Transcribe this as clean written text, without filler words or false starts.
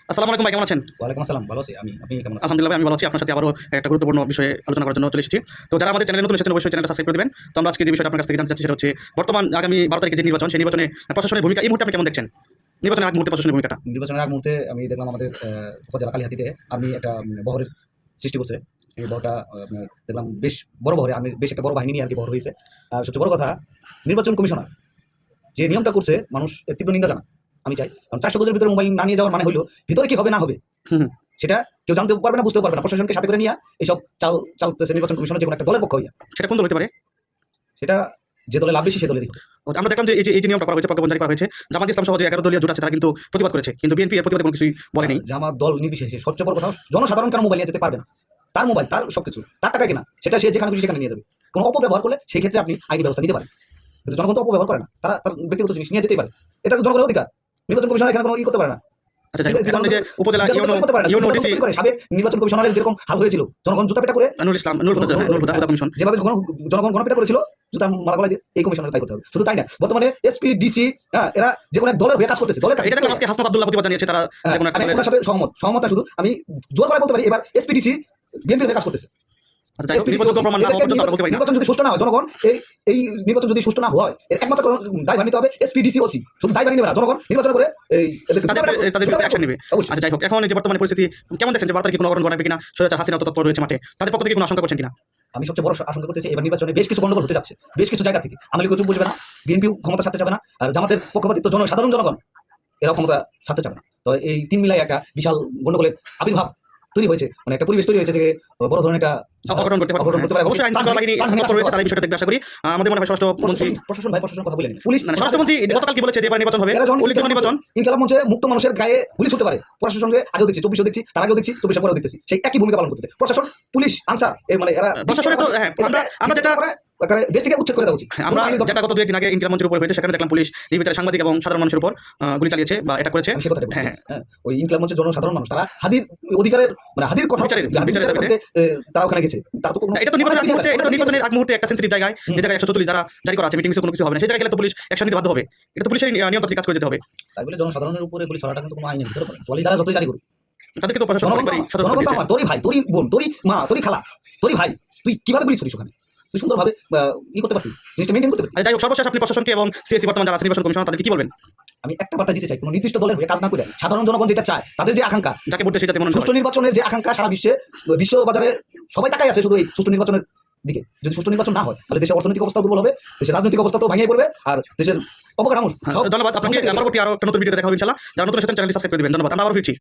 আসসালামু আলাইকুম ভাই, কেমন আছেন? ওয়ালাইকুম আসসালাম, ভালো আছি আমি। আপনি কেমন আছেন? আলহামদুলিল্লাহ ভাই, আমি ভালো আছি। আপনার সাথে আবারও একটা গুরুত্বপূর্ণ বিষয়ে আলোচনা করার জন্য চলে এসেছি। তো যারা আমাদের চ্যানেলে নতুন এসেছেন অবশ্যই চ্যানেলটা সাবস্ক্রাইব করে দিবেন। তো আমরা আজকে যে বিষয়টা আপনার কাছ থেকে জানতে চাচ্ছি সেটা হচ্ছে বর্তমান আগামী 12 তারিখে যে নির্বাচন, সেই নির্বাচনে প্রশাসনের ভূমিকা এই মুহূর্তে আপনি কেমন দেখছেন? নির্বাচনের আগ মুহূর্তে প্রশাসনের ভূমিকাটা। নির্বাচনের আগ মুহূর্তে আমি দেখলাম আমাদের উপজেলা কালিহাতীতে আপনি একটা বহরের সৃষ্টি করছে। এই বহরটা আপনার দেখলাম বেশ বড় বহরে, আমি বেশ একটা বড় বাহিনী নিয়ে আর কি বহর হয়েছে। আর সবচেয়ে বড় কথা, নির্বাচন কমিশনার যে নিয়মটা করছে মানুষ এর তীব্র নিন্দা জানা। আমি চাই, কারণ 400 গজের ভিতরে মোবাইল না নিয়ে যাওয়ার মানে হলো ভিতরে কি হবে না হবে সেটা কেউ জানতে পারবে না, বুঝতেও পারবে না। প্রশাসনকে সাথে করে নিয়ে এইসব চালতেছে নির্বাচন কমিশনের যে কোনো একটা দলের পক্ষ হইয়া। সেটা কোন দল হতে পারে? সেটা যে দলে লাভ বেশি সে দলেরই হবে। আমরা দেখলাম যে এই যে নিয়মটা করা হয়েছে, প্রজ্ঞাপন জারি করা হয়েছে, জামাত ইসলাম সহ যে 11 দলীয় জোট আছে তারা কিন্তু প্রতিবাদ করেছে, কিন্তু বিএনপি এর প্রতিবাদে কোনো কিছুই বলেনি। জামাত দল নির্বিশেষে সবচেয়ে বড় কথা, জনসাধারণ কারো মোবাইল নিয়ে যেতে পারবে না। তার মোবাইল, তার সবকিছু, তার টাকা কেনা, সেটা সে যেখানে খুশি সেখানে নিয়ে যাবে। কোনো অপব্যবহার করলে সেই ক্ষেত্রে আপনি আইনি ব্যবস্থা নিতে পারেন। কিন্তু জনগণ তো অপব্যবহার করে না, তারা তার ব্যক্তিগত জিনিস নিয়ে যেতেই পারে। এটা তো জনগণের অধিকার। নির্বাচন কমিশনার এখানে কোনো করতে পারে না। আচ্ছা, যাই হোক, এখন এই যে উপজেলা ইউনো ডিসি সাবেক নির্বাচন কমিশনারের যেরকম হাল হয়েছিল, জনগণ জুতা পেটা করে নুরুল ইসলাম নুরুল হুদা কমিশন যেভাবে জনগণ গণপিটা করেছিল, জুতা মারা গলায় দিয়ে, এই কমিশনের তাই করতে হবে। শুধু তাই না, বর্তমানে এসপি ডিসি এরা যে কোনো এক দলের হয়ে কাজ করতেছে। দলের কাজ এটা আজকে হাসনাত আব্দুল্লাহ প্রতিবাদ জানিয়েছে, তারা যে কোনো একটা আপনার সাথে সহমত না, শুধু আমি জোর করে বলতে পারি এবার এসপি ডিসি বিএনপির হয়ে কাজ করতেছে। আচ্ছা, যাই হোক, নির্বাচন তো প্রমাণ না হওয়া পর্যন্ত আমরা বলতে পারি না। নির্বাচন যদি সুষ্ঠু না হয়, জনগণ এই নির্বাচন যদি সুষ্ঠু না হয়, এর একমাত্র দায় নিতে হবে এসপি ডিসি ওসি। শুধু দায় নেবে না, জনগণ নির্বাচন করে তাদের বিরুদ্ধে অ্যাকশন নেবে। আচ্ছা, যাই হোক, এখন এই যে বর্তমানে পরিস্থিতি কেমন দেখছেন, যে 12 তারিখে কোনো অঘটন ঘটাবে কিনা, স্বৈরাচার হাসিনা তৎপর রয়েছে মাঠে, তাদের পক্ষ থেকে কোনো আশঙ্কা করছেন কিনা? আমি সবচেয়ে বড় আশঙ্কা করতেছি এবার নির্বাচনে বেশ কিছু গন্ডগোল হতে যাচ্ছে, বেশ কিছু জায়গা থেকে। আওয়ামী লীগ চুপ বসবে না, বিএনপিও ক্ষমতা ছাড়তে যাবে না, আর জামাতের পক্ষপাতিত্ব সাধারণ জনগণ এরাও ক্ষমতা ছাড়তে যাবে না। তো এই তিন মিলাই একটা বিশাল গন্ডগোলের আবির্ভাব তৈরি হয়েছে, মানে একটা পরিবেশ তৈরি হয়েছে যে বড় ধরনের একটা অঘটন করতে পারে। অবশ্যই আইন শৃঙ্খলা বাহিনী তৎপর রয়েছে, তারা এই বিষয়টা দেখবে আশা করি। আমাদের মনে হয় স্বরাষ্ট্রমন্ত্রী প্রশাসন কথা বলেন, পুলিশ মানে স্বরাষ্ট্রমন্ত্রী গতকাল কি বলেছে যে এবার নির্বাচন হবে উল্লেখযোগ্য নির্বাচন। ইনকিলাব মঞ্চে মুক্ত মানুষের গায়ে গুলি ছুটতে পারে। প্রশাসনকে আগেও দেখছি, 24 দেখছি, তার আগেও দেখছি, 24 পরেও দেখতেছি, সেই একই ভূমিকা পালন করতেছে প্রশাসন, পুলিশ, আনসার। মানে এরা প্রশাসনে তো আমরা যেটা দেশ থেকে উচ্ছেদ করে দেওয়া উচিত। আমরা যেটা গত 2 দিন আগে ইনকিলাব মঞ্চের উপর হয়েছে, সেখানে দেখলাম পুলিশ নির্বিচারে সাংবাদিক এবং সাধারণ মানুষের উপর গুলি চালিয়েছে বা এটা করেছে। হ্যাঁ, ওই ইনকিলাব মঞ্চের জনসাধারণ মানুষ, তারা হাদির অধিকারের মানে হাদির কথা তারা ওখানে গেছে। তারা তো এটা তো নির্বাচনের আগ মুহূর্তে, এটা তো নির্বাচনের আগ মুহূর্তে একটা সেন্সিটিভ জায়গায়, যে জায়গায় 144 যারা জারি করা আছে, মিটিংসে কোনো কিছু হবে না, সেই জায়গায় গেলে তো পুলিশ অ্যাকশন নিতে বাধ্য হবে। এটা তো পুলিশের নিয়ন্ত্রণে কাজ করে যেতে হবে। তাই বলে জনসাধারণের উপরে গুলি ছড়াটা কিন্তু কোনো আইনের ভিতরে পড়ে না। চলি যারা যতই জারি করুক, তাদেরকে তো প্রশাসন অনেকবারই সতর্ক জনগণ করেছে। আমার, তোরই ভাই, তোরই বোন, তোরই মা, তোরই খালা, তোরই ভাই, তুই কিভাবে গুলি ছড়িস ওখানে? তুই সুন্দরভাবে করতে পারবি, জিনিসটা মেনটেন করতে পারবি। যাই হোক, সর্বশেষ আপনি প্রশাসনকে এবং সিএসি বর্তমান যারা আছে নির্বাচন কমিশন, তাদেরকে কি বলবেন? আমি একটা বার্তা দিতে চাই, কোনো নির্দিষ্ট দলের হয়ে কাজ না করে সাধারণ জনগণ যেটা চায়, তাদের যে আকাঙ্ক্ষা, যাকে বলতে সেটাতে মনে সুষ্ঠু নির্বাচনের যে আকাঙ্ক্ষা, সারা বিশ্ব বাজারে সবাই তাকাই আছে শুধু এই সুষ্ঠু নির্বাচনের দিকে। যদি সুষ্ঠু নির্বাচন না হয়, তাহলে দেশের অর্থনৈতিক অবস্থা দুর্বল হবে, দেশের রাজনৈতিক অবস্থা তো ভেঙে পড়বে, আর দেশের অবকাঠামো। ধন্যবাদ আপনাকে। পরবর্তী আরো একটা নতুন ভিডিওতে দেখা হবে ইনশাআল্লাহ। যারা নতুন এসেছেন চ্যানেলটি সাবস্ক্রাইব করে দিবেন। ধন্যবাদ। আমরা আবার ফিরছি।